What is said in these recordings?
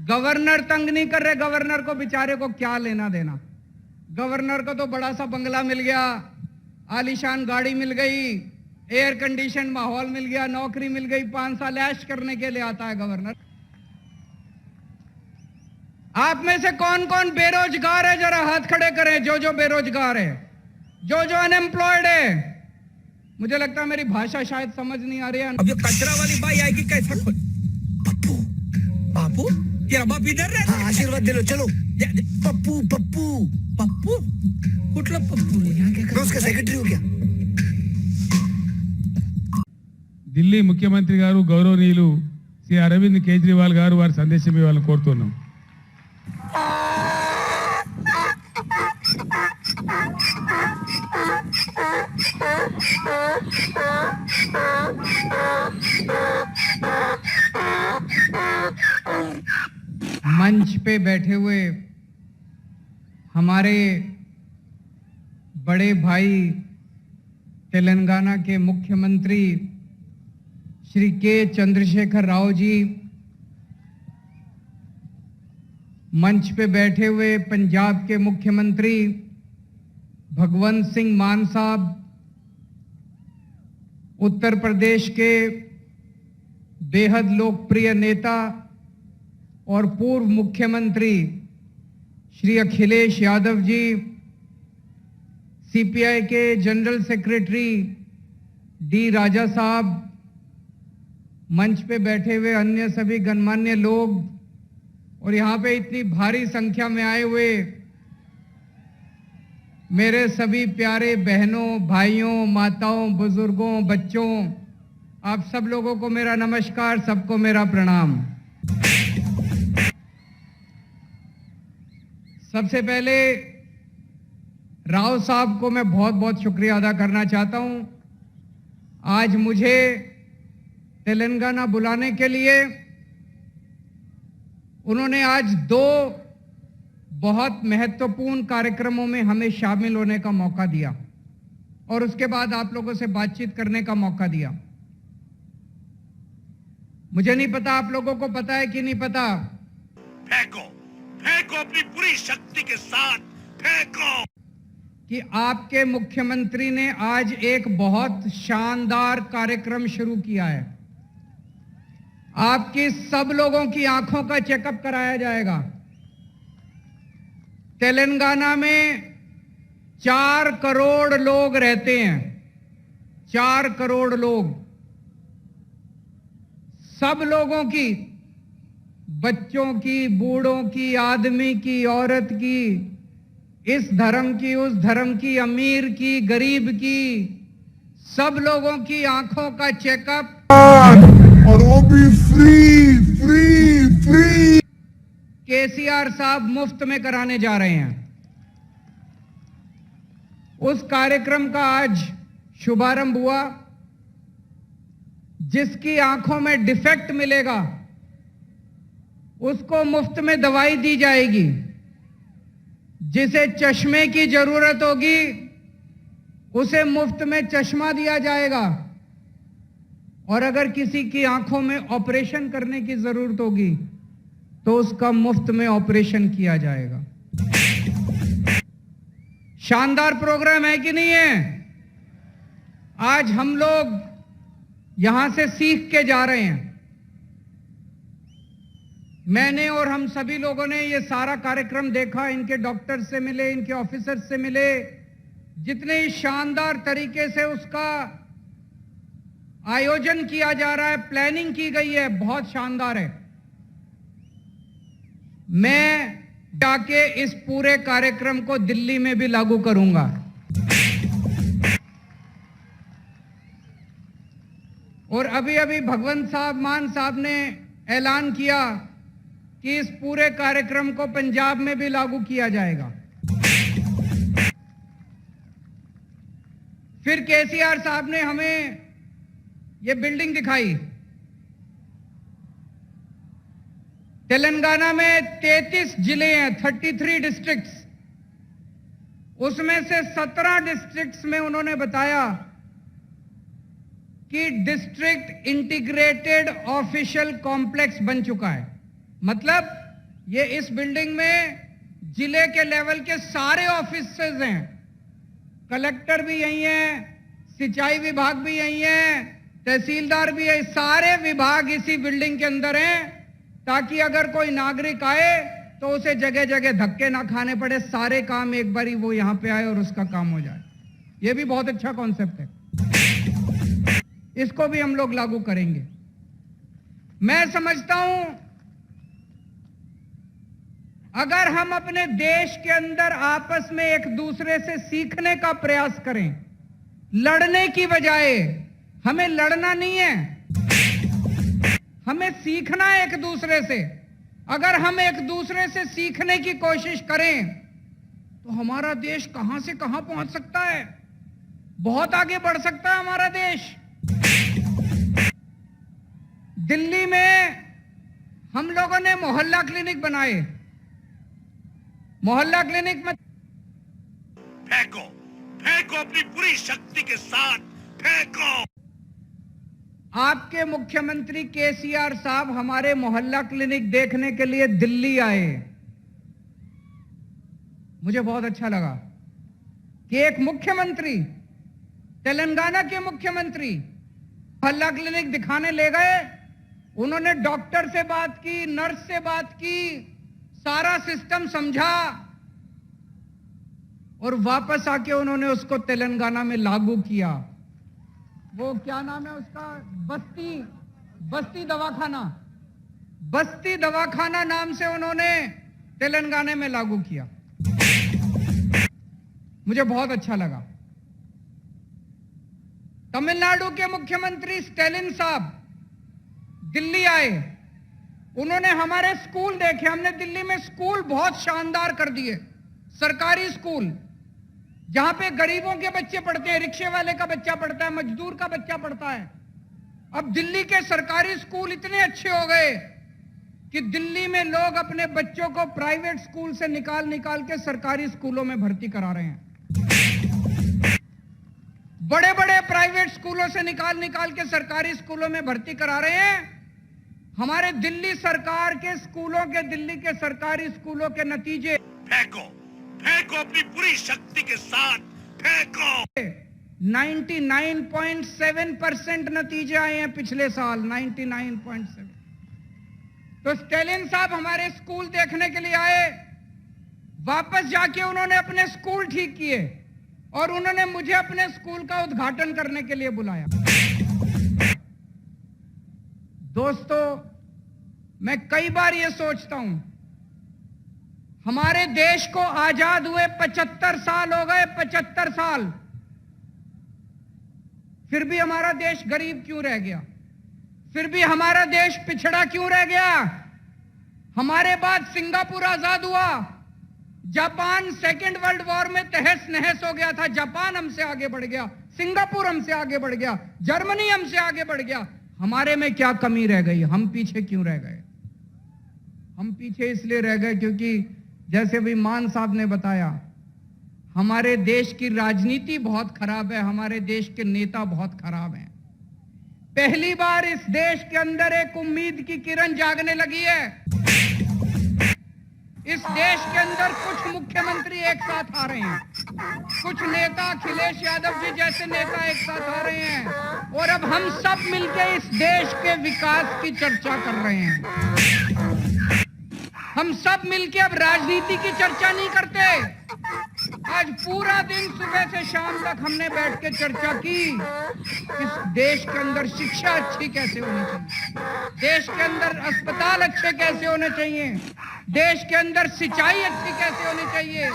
Governor तंग नहीं कर रहे, गवर्नर को बेचारे को क्या लेना देना। गवर्नर को तो बड़ा सा बंगला मिल गया, आलीशान गाड़ी मिल गई, एयर कंडीशन माहौल मिल गया, नौकरी मिल गई, 5 साल ऐश करने के लिए आता है गवर्नर। आप में से कौन कौन बेरोजगार है, जरा हाथ खड़े करें। जो बेरोजगार है, जो अनएम्प्लॉयड है। मुझे लगता है मेरी भाषा शायद समझ नहीं आ रही है। अब ये कचरा वाली बाई आएगी कैसा खुद। पप्पू बापू तेरा बाप इधर है। हाँ, आशीर्वाद दे लो चलो। पप्पू पप्पू पप्पू कुठला पप्पू रे? यहाँ क्या मैं उसका सेक्रेटरी हूँ क्या? ఢిల్లీ ముఖ్యమంత్రి గారు గౌరవనీయులు శ్రీ అరవింద్ కేజ్రీవాల్ గారు వారి సందేశం ఇవ్వాలని కోరుతున్నాం. मंच पे बैठे हुए हमारे बड़े भाई तेलंगाना के मुख्यमंत्री श्री के चंद्रशेखर राव जी, मंच पे बैठे हुए पंजाब के मुख्यमंत्री भगवंत सिंह मान साहब, उत्तर प्रदेश के बेहद लोकप्रिय नेता और पूर्व मुख्यमंत्री श्री अखिलेश यादव जी, सीपीआई के जनरल सेक्रेटरी डी राजा साहब, मंच पे बैठे हुए अन्य सभी गणमान्य लोग और यहाँ पे इतनी भारी संख्या में आए हुए मेरे सभी प्यारे बहनों, भाइयों, माताओं, बुजुर्गों, बच्चों, आप सब लोगों को मेरा नमस्कार, सबको मेरा प्रणाम। सबसे पहले राव साहब को मैं बहुत बहुत शुक्रिया अदा करना चाहता हूं। आज मुझे तेलंगाना बुलाने के लिए उन्होंने आज 2 बहुत महत्वपूर्ण कार्यक्रमों में हमें शामिल होने का मौका दिया और उसके बाद आप लोगों से बातचीत करने का मौका दिया। मुझे नहीं पता आप लोगों को पता है कि नहीं पता। फेंको फेंको अपनी पूरी शक्ति के साथ फेंको कि आपके मुख्यमंत्री ने आज एक बहुत शानदार कार्यक्रम शुरू किया है। आपकी सब लोगों की आंखों का चेकअप कराया जाएगा। तेलंगाना में 4 करोड़ लोग रहते हैं, 4 करोड़ लोग। सब लोगों की, बच्चों की, बूढ़ों की, आदमी की, औरत की, इस धर्म की, उस धर्म की, अमीर की, गरीब की, सब लोगों की आंखों का चेकअप, और वो भी फ्री फ्री फ्री केसीआर साहब मुफ्त में कराने जा रहे हैं। उस कार्यक्रम का आज शुभारंभ हुआ। जिसकी आंखों में डिफेक्ट मिलेगा उसको मुफ्त में दवाई दी जाएगी। जिसे चश्मे की जरूरत होगी उसे मुफ्त में चश्मा दिया जाएगा और अगर किसी की आंखों में ऑपरेशन करने की जरूरत होगी तो उसका मुफ्त में ऑपरेशन किया जाएगा। शानदार प्रोग्राम है कि नहीं है? आज हम लोग यहां से सीख के जा रहे हैं। मैंने और हम सभी लोगों ने ये सारा कार्यक्रम देखा, इनके डॉक्टर से मिले, इनके ऑफिसर से मिले, जितने शानदार तरीके से उसका आयोजन किया जा रहा है, प्लानिंग की गई है, बहुत शानदार है। मैं जाके इस पूरे कार्यक्रम को दिल्ली में भी लागू करूंगा। और अभी अभी भगवंत साहब मान साहब ने ऐलान किया कि इस पूरे कार्यक्रम को पंजाब में भी लागू किया जाएगा। फिर केसीआर साहब ने हमें ये बिल्डिंग दिखाई। तेलंगाना में 33 जिले हैं, 33 डिस्ट्रिक्ट्स। उसमें से 17 डिस्ट्रिक्ट्स में उन्होंने बताया कि डिस्ट्रिक्ट इंटीग्रेटेड ऑफिशियल कॉम्प्लेक्स बन चुका है। मतलब ये इस बिल्डिंग में जिले के लेवल के सारे ऑफिसेज हैं, कलेक्टर भी यही हैं, सिंचाई विभाग भी यही है, तहसीलदार भी है, सारे विभाग इसी बिल्डिंग के अंदर हैं, ताकि अगर कोई नागरिक आए तो उसे जगह जगह धक्के ना खाने पड़े, सारे काम एक बारी वो यहां पे आए और उसका काम हो जाए। ये भी बहुत अच्छा कॉन्सेप्ट है, इसको भी हम लोग लागू करेंगे। मैं समझता हूं अगर हम अपने देश के अंदर आपस में एक दूसरे से सीखने का प्रयास करें, लड़ने की बजाय, हमें लड़ना नहीं है, हमें सीखना है एक दूसरे से। अगर हम एक दूसरे से सीखने की कोशिश करें तो हमारा देश कहां से कहां पहुंच सकता है, बहुत आगे बढ़ सकता है हमारा देश। दिल्ली में हम लोगों ने मोहल्ला क्लिनिक बनाए, मोहल्ला क्लिनिक में फेंको, फेंको अपनी पूरी शक्ति के साथ, फेंको। आपके मुख्यमंत्री केसीआर साहब हमारे मोहल्ला क्लिनिक देखने के लिए दिल्ली आए। मुझे बहुत अच्छा लगा कि एक मुख्यमंत्री, तेलंगाना के मुख्यमंत्री मोहल्ला क्लिनिक दिखाने ले गए। उन्होंने डॉक्टर से बात की, नर्स से बात की, सारा सिस्टम समझा और वापस आके उन्होंने उसको तेलंगाना में लागू किया। वो क्या नाम है उसका, बस्ती दवाखाना, बस्ती दवाखाना नाम से उन्होंने तेलंगाना में लागू किया। मुझे बहुत अच्छा लगा। तमिलनाडु के मुख्यमंत्री स्टैलिन साहब दिल्ली आए, उन्होंने हमारे स्कूल देखे। हमने दिल्ली में स्कूल बहुत शानदार कर दिए, सरकारी स्कूल जहां पे गरीबों के बच्चे पढ़ते हैं, रिक्शे वाले का बच्चा पढ़ता है, मजदूर का बच्चा पढ़ता है। अब दिल्ली के सरकारी स्कूल इतने अच्छे हो गए कि दिल्ली में लोग अपने बच्चों को प्राइवेट स्कूल से निकाल के सरकारी स्कूलों में भर्ती करा रहे हैं। बड़े बड़े प्राइवेट स्कूलों से निकाल के सरकारी स्कूलों में भर्ती करा रहे हैं। हमारे दिल्ली सरकार के स्कूलों के, दिल्ली के सरकारी स्कूलों के नतीजे, फेंको, फेंको अपनी पूरी शक्ति के साथ, फेंको। 99.7% नतीजे आए हैं पिछले साल, 99.7। तो स्टैलिन साहब हमारे स्कूल देखने के लिए आए, वापस जाके उन्होंने अपने स्कूल ठीक किए और उन्होंने मुझे अपने स्कूल का उद्घाटन करने के लिए बुलाया। दोस्तों, मैं कई बार ये सोचता हूं, हमारे देश को आजाद हुए 75 साल हो गए, 75 साल, फिर भी हमारा देश गरीब क्यों रह गया? फिर भी हमारा देश पिछड़ा क्यों रह गया? हमारे बाद सिंगापुर आजाद हुआ, जापान सेकेंड वर्ल्ड वॉर में तहस नहस हो गया था, जापान हमसे आगे बढ़ गया, सिंगापुर हमसे आगे बढ़ गया, जर्मनी हमसे आगे बढ़ गया। हमारे में क्या कमी रह गई? हम पीछे क्यों रह गए? हम पीछे इसलिए रह गए क्योंकि जैसे भी मान साहब ने बताया, हमारे देश की राजनीति बहुत खराब है, हमारे देश के नेता बहुत खराब हैं। पहली बार इस देश के अंदर एक उम्मीद की किरण जागने लगी है। इस देश के अंदर कुछ मुख्यमंत्री एक साथ आ रहे हैं, कुछ नेता, अखिलेश यादव जी जैसे नेता एक साथ आ रहे हैं और अब हम सब मिलकर इस देश के विकास की चर्चा कर रहे हैं। हम सब मिलकर अब राजनीति की चर्चा नहीं करते। आज पूरा दिन सुबह से शाम तक हमने बैठ के चर्चा की इस देश के अंदर शिक्षा अच्छी कैसे होनी चाहिए, देश के अंदर अस्पताल अच्छे कैसे होने चाहिए, देश के अंदर सिंचाई अच्छी कैसे होनी चाहिए,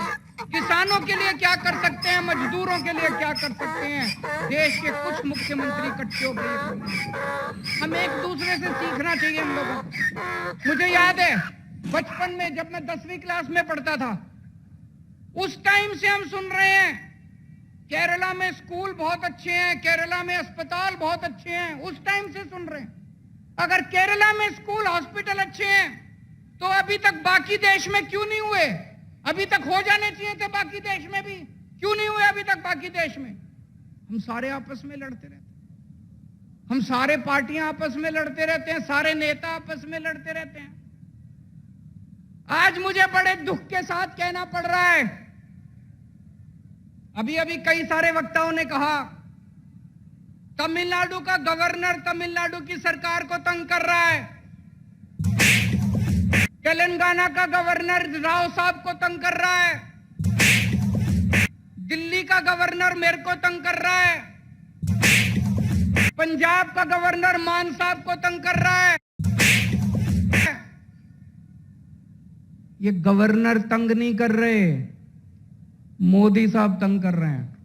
किसानों के लिए क्या कर सकते हैं, मजदूरों के लिए क्या कर सकते हैं। देश के कुछ मुख्यमंत्री इकट्ठे हो गए। हम एक दूसरे से सीखना चाहिए हम लोगों को। मुझे याद है बचपन में जब मैं 10वीं क्लास में पढ़ता था, उस टाइम से हम सुन रहे हैं केरला में स्कूल बहुत अच्छे हैं, केरला में अस्पताल बहुत अच्छे हैं। उस टाइम से सुन रहे हैं। अगर केरला में स्कूल, हॉस्पिटल अच्छे हैं तो अभी तक बाकी देश में क्यों नहीं हुए? अभी तक हो जाने चाहिए थे बाकी देश में भी, क्यों नहीं हुए अभी तक बाकी देश में? हम सारे आपस में लड़ते रहते हैं, हम सारे पार्टियां आपस में लड़ते रहते हैं, सारे नेता आपस में लड़ते रहते हैं। आज मुझे बड़े दुख के साथ कहना पड़ रहा है, अभी अभी कई सारे वक्ताओं ने कहा तमिलनाडु का गवर्नर तमिलनाडु की सरकार को तंग कर रहा है, तेलंगाना का गवर्नर राव साहब को तंग कर रहा है, दिल्ली का गवर्नर मेरे को तंग कर रहा है, पंजाब का गवर्नर मान साहब को तंग कर रहा है। ये गवर्नर तंग नहीं कर रहे, मोदी साहब तंग कर रहे हैं।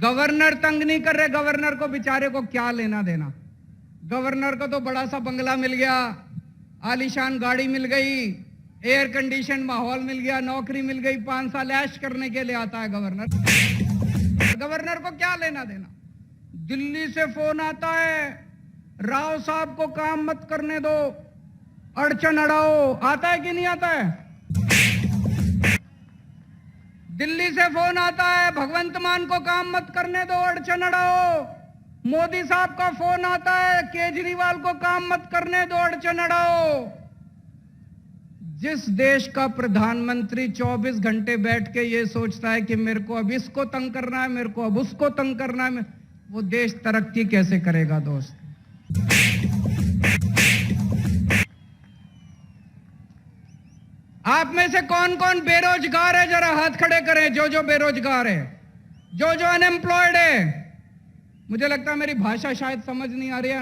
गवर्नर तंग नहीं कर रहे, गवर्नर को बेचारे को क्या लेना देना। गवर्नर को तो बड़ा सा बंगला मिल गया, आलीशान गाड़ी मिल गई, एयर कंडीशन माहौल मिल गया, नौकरी मिल गई, 5 साल ऐश करने के लिए आता है गवर्नर। गवर्नर को क्या लेना देना। दिल्ली से फोन आता है, राव साहब को काम मत करने दो, अड़चन अड़ाओ, आता है कि नहीं आता है। दिल्ली से फोन आता है, भगवंत मान को काम मत करने दो, अड़चन अड़ाओ। मोदी साहब का फोन आता है, केजरीवाल को काम मत करने दो, अड़चन अड़ाओ। जिस देश का प्रधानमंत्री 24 घंटे बैठ के ये सोचता है कि मेरे को अब इसको तंग करना है, मेरे को अब उसको तंग करना है, वो देश तरक्की कैसे करेगा दोस्त। आप में से कौन कौन बेरोजगार है, जरा हाथ खड़े करें। जो बेरोजगार है, जो अनएम्प्लॉयड है। मुझे लगता है मेरी भाषा शायद समझ नहीं आ रही है।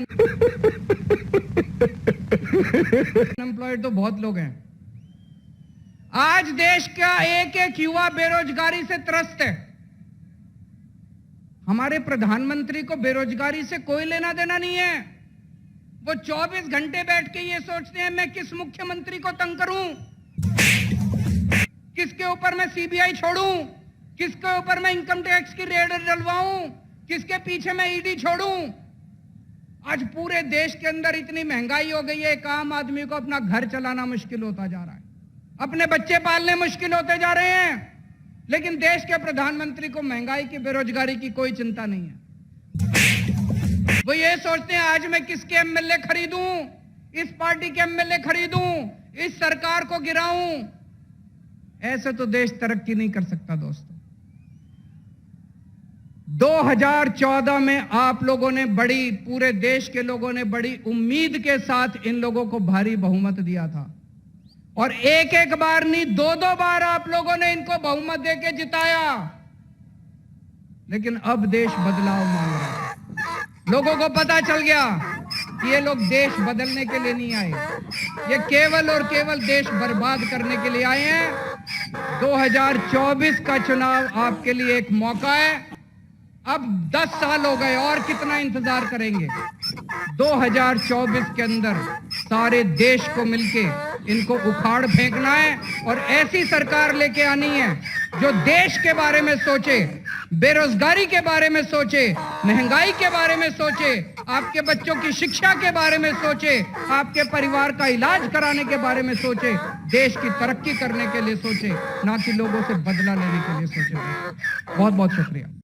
अनएम्प्लॉयड तो बहुत लोग हैं। आज देश का एक एक युवा बेरोजगारी से त्रस्त है। हमारे प्रधानमंत्री को बेरोजगारी से कोई लेना देना नहीं है। वो 24 घंटे बैठ के ये सोचते हैं मैं किस मुख्यमंत्री को तंग करूं, किसके ऊपर मैं सीबीआई छोड़ूं, किसके ऊपर मैं इनकम टैक्स की रेड डलवाऊं, किसके पीछे मैं ईडी छोड़ूं। आज पूरे देश के अंदर इतनी महंगाई हो गई है, एक आम आदमी को अपना घर चलाना मुश्किल होता जा रहा है, अपने बच्चे पालने मुश्किल होते जा रहे हैं। लेकिन देश के प्रधानमंत्री को महंगाई की, बेरोजगारी की कोई चिंता नहीं है। वो ये सोचते हैं आज मैं किसके एमएलए खरीदूं, इस पार्टी के एमएलए खरीदूं, इस सरकार को गिराऊं। ऐसे तो देश तरक्की नहीं कर सकता दोस्तों। 2014 में आप लोगों ने पूरे देश के लोगों ने बड़ी उम्मीद के साथ इन लोगों को भारी बहुमत दिया था, और एक एक बार नहीं, 2-2 बार आप लोगों ने इनको बहुमत देके जिताया। लेकिन अब देश बदलाव मांग रहा है। लोगों को पता चल गया कि ये लोग देश बदलने के लिए नहीं आए, ये केवल और केवल देश बर्बाद करने के लिए आए हैं। 2024 का चुनाव आपके लिए एक मौका है। अब 10 साल हो गए, और कितना इंतजार करेंगे। 2024 के अंदर सारे देश को मिलके इनको उखाड़ फेंकना है, और ऐसी सरकार लेके आनी है जो देश के बारे में सोचे, बेरोजगारी के बारे में सोचे, महंगाई के बारे में सोचे, आपके बच्चों की शिक्षा के बारे में सोचे, आपके परिवार का इलाज कराने के बारे में सोचे, देश की तरक्की करने के लिए सोचे, ना कि लोगों से बदला लेने के लिए सोचे। बहुत बहुत शुक्रिया।